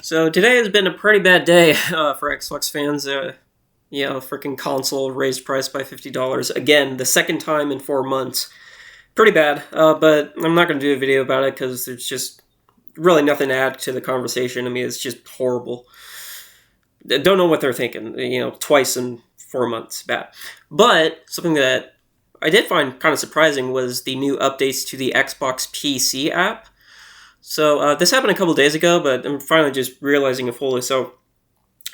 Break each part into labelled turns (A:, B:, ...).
A: So today has been a pretty bad day for Xbox fans. Freaking console raised price by $50 again, the second time in 4 months. Pretty bad. But I'm not going to do a video about it because there's just really nothing to add to the conversation. I mean, it's just horrible. I don't know what they're thinking. Twice in 4 months, bad. But something that I did find kind of surprising was the new updates to the Xbox PC app. So this happened a couple days ago, but I'm finally just realizing it fully. So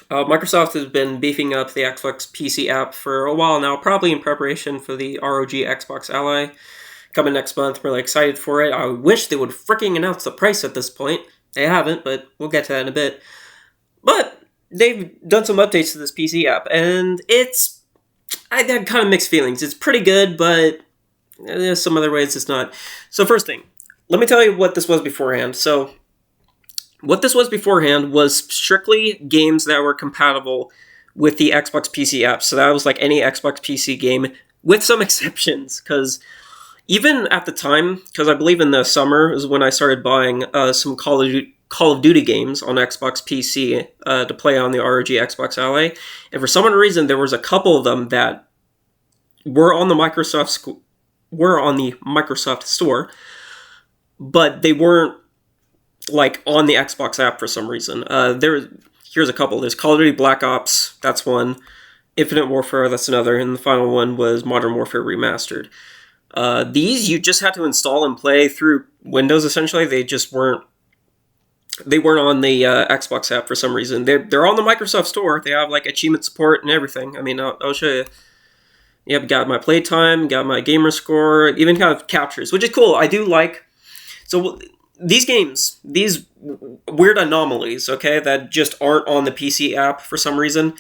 A: Microsoft has been beefing up the Xbox PC app for a while now, probably in preparation for the ROG Xbox Ally coming next month. I'm really excited for it. I wish they would freaking announce the price at this point. They haven't, but we'll get to that in a bit. But they've done some updates to this PC app, and I had kind of mixed feelings. It's pretty good, but there's some other ways it's not. So first thing, let me tell you what this was beforehand. So, what this was beforehand was strictly games that were compatible with the Xbox PC app. So that was like any Xbox PC game, with some exceptions. Because even at the time, because I believe in the summer is when I started buying some Call of Duty games on Xbox PC to play on the ROG Xbox Ally, and for some reason there was a couple of them that were on the Microsoft Store, but they weren't like on the Xbox app for some reason. Here's a couple. There's Call of Duty Black Ops, that's one. Infinite Warfare, that's another. And the final one was Modern Warfare Remastered. These you just had to install and play through Windows, essentially. They weren't on the Xbox app for some reason. They're on the Microsoft Store. They have like achievement support and everything. I mean, I'll show you. Yep, got my playtime, got my gamer score, even kind of captures, which is cool. I do like. So these games, these weird anomalies, okay, that just aren't on the PC app for some reason,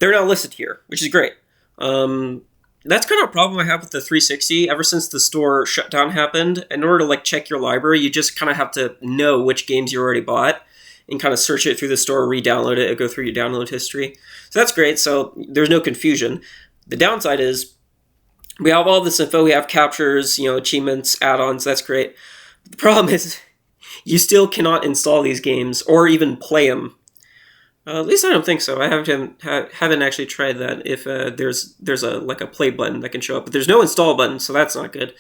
A: they're not listed here, which is great. That's kind of a problem I have with the 360. Ever since the store shutdown happened, in order to like check your library, you just kind of have to know which games you already bought and kind of search it through the store, re-download it, and go through your download history. So that's great. So there's no confusion. The downside is we have all this info. We have captures, achievements, add-ons. That's great. The problem is you still cannot install these games or even play them. At least I don't think so. I haven't actually tried that. If there's a play button that can show up, but there's no install button, so that's not good.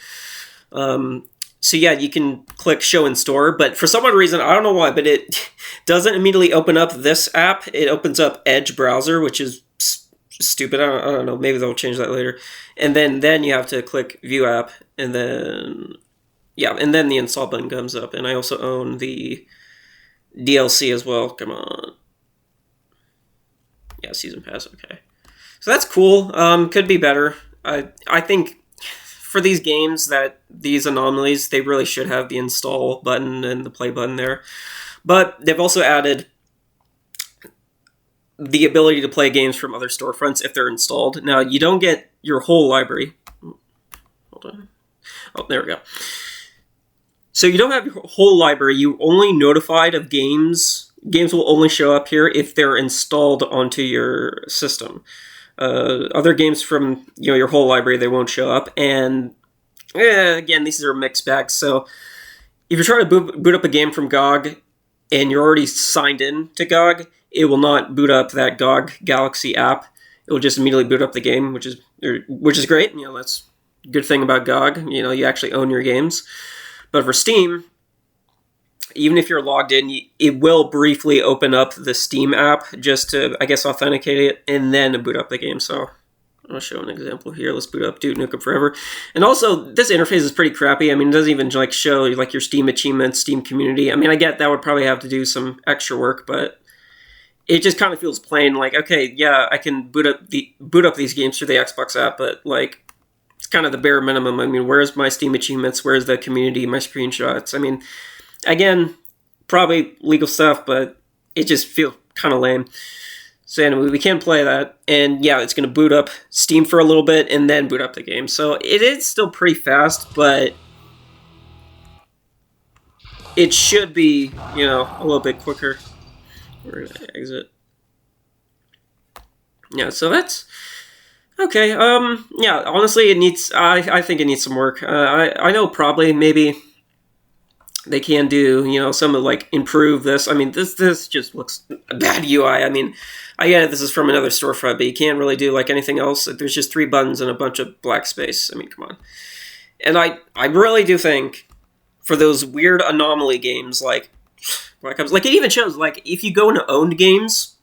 A: So yeah, you can click show in store, but for some odd reason, I don't know why, but it doesn't immediately open up this app. It opens up Edge browser, which is stupid. I don't know. Maybe they'll change that later. And then you have to click view app, and then the install button comes up. And I also own the DLC as well. Come on. Yeah, season pass. Okay. So that's cool. Could be better. I think for these games these anomalies, they really should have the install button and the play button there. But they've also added the ability to play games from other storefronts if they're installed. Now, you don't get your whole library. Hold on. Oh, there we go. So you don't have your whole library. You only notified of games. Games will only show up here if they're installed onto your system. Other games from your whole library, they won't show up. And again, these are mixed bags. So if you're trying to boot up a game from GOG and you're already signed in to GOG, it will not boot up that GOG Galaxy app. It will just immediately boot up the game, which is great. That's a good thing about GOG. You actually own your games. But for Steam, even if you're logged in, it will briefly open up the Steam app just to, I guess, authenticate it and then boot up the game. So I'll show an example here. Let's boot up Duke Nukem Forever. And also, this interface is pretty crappy. I mean, it doesn't even show your Steam achievements, Steam community. I mean, I get that would probably have to do some extra work, but it just kind of feels plain. Okay, yeah, I can boot up these games through the Xbox app, but it's kind of the bare minimum. I mean, where's my Steam achievements? Where's the community? My screenshots? I mean, again, probably legal stuff, but it just feels kind of lame. So anyway, we can't play that, and yeah, it's going to boot up Steam for a little bit and then boot up the game. So it is still pretty fast, but it should be, a little bit quicker. We're going to exit. Yeah, so that's okay. Yeah, honestly, it needs. I think it needs some work. I know probably maybe They can do, some of like improve this. I mean, this just looks a bad UI. I mean, I get it, this is from another storefront, but you can't really do like anything else. There's just 3 buttons and a bunch of black space. I mean, come on. And I really do think for those weird anomaly games like Black Ops, like it even shows like if you go into owned games,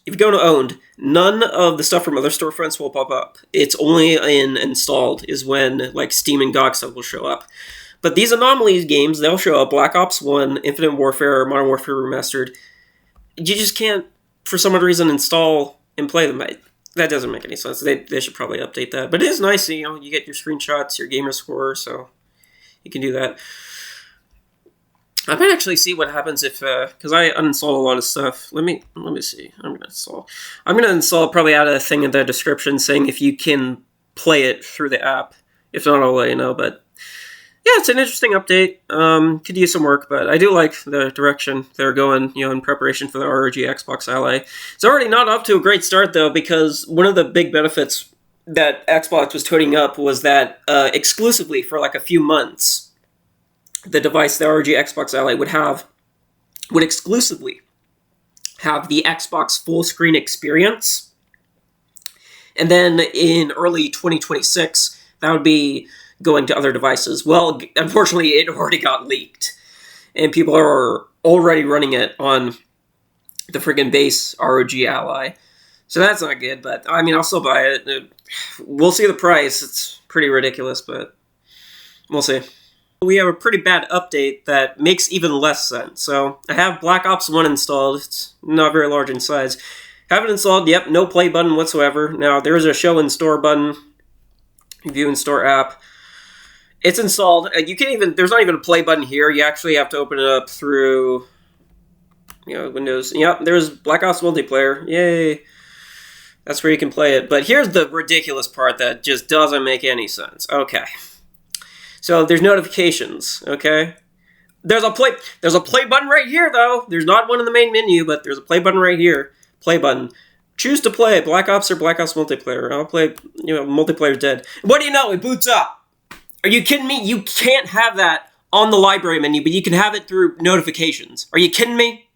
A: if you go into owned, none of the stuff from other storefronts will pop up. It's only in installed is when like Steam and GOG stuff will show up. But these anomalies games, they'll show up. Black Ops 1, Infinite Warfare, Modern Warfare Remastered. You just can't, for some odd reason, install and play them. That doesn't make any sense. They should probably update that. But it is nice, you get your screenshots, your gamer score, so you can do that. I might actually see what happens if, because I uninstalled a lot of stuff. Let me see. I'm gonna install probably out of a thing in the description saying if you can play it through the app. If not, I'll let you know. But yeah, it's an interesting update. Could use some work, but I do like the direction they're going, in preparation for the ROG Xbox Ally. It's already not off to a great start, though, because one of the big benefits that Xbox was toting up was that exclusively for like a few months, the device, the ROG Xbox Ally, would exclusively have the Xbox full screen experience. And then in early 2026, that would be going to other devices. Well, unfortunately, it already got leaked. And people are already running it on the friggin' base ROG Ally. So that's not good, but I mean, I'll still buy it. We'll see the price. It's pretty ridiculous, but we'll see. We have a pretty bad update that makes even less sense. So I have Black Ops 1 installed. It's not very large in size. Have it installed. Yep, no play button whatsoever. Now, there is a show in store button. View in store app. It's installed. There's not even a play button here. You actually have to open it up through, Windows. Yep, there's Black Ops multiplayer. Yay. That's where you can play it. But here's the ridiculous part that just doesn't make any sense. Okay. So there's notifications, okay? There's a play button right here, though. There's not one in the main menu, but there's a play button right here. Play button. Choose to play Black Ops or Black Ops multiplayer. I'll play, multiplayer's dead. What do you know? It boots up. Are you kidding me? You can't have that on the library menu, but you can have it through notifications. Are you kidding me?